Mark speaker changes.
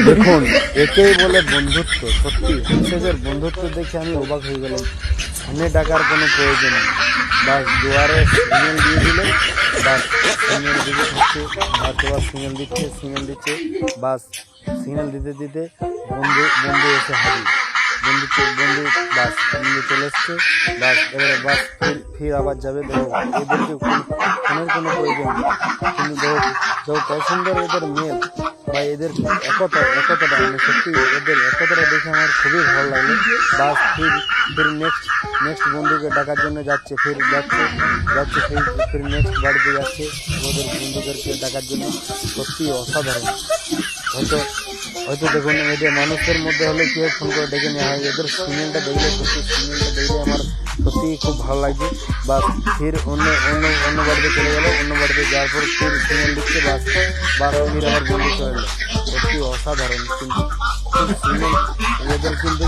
Speaker 1: দেখুন, একেই বলে বন্ধুত্ব। সত্যি হ্যান্ডশেকের বন্ধুত্ব দেখে আমি অবাক হয়ে গেলাম। ফোনে ডাকার কোনো প্রয়োজন নেই, বাস দুয়ারে সিগন্যাল দিয়ে দিলে বাস সিগন্যাল দিতে থাকছে, বাস সিগন্যাল দিচ্ছে, বাস সিগন্যাল দিতে দিতে বন্ধু এসে হাজির। বন্ধু বাস চলে এসছে, বাস এবারে বাস ফির আবার যাবে। দেখো এদেরকে ফোনের কোনো প্রয়োজন নেই, কিন্তু দেখো কত সুন্দর এদের মেল বা এদের একতাটা মানে সত্যি এদের একতাটা দেখে আমার খুবই ভালো লাগলো। বাস ফির নেক্সট বন্ধুকে ডাকার জন্য যাচ্ছে, ফির নেক্সট বাড়িতে যাচ্ছে ওদের বন্ধুদেরকে ডাকার জন্য। সত্যি অসাধারণ। হয়তো দেখুন এদের মানুষের মধ্যে হলে কেউ ফোন করে ডেকে নেওয়া হয়, এদের সিগন্যালটা দেখলে আমার সত্যি খুব ভালো লাগছে। বাস ফির অন্য বাড়িতে চলে গেল, অন্য বাড়িতে যাওয়ার পর ফির সিগন্যাল দিচ্ছে, বাস ফির আমার বন্ধু চলে এলো। সত্যি অসাধারণ। কিন্তু সিগন্যাল এদের কিন্তু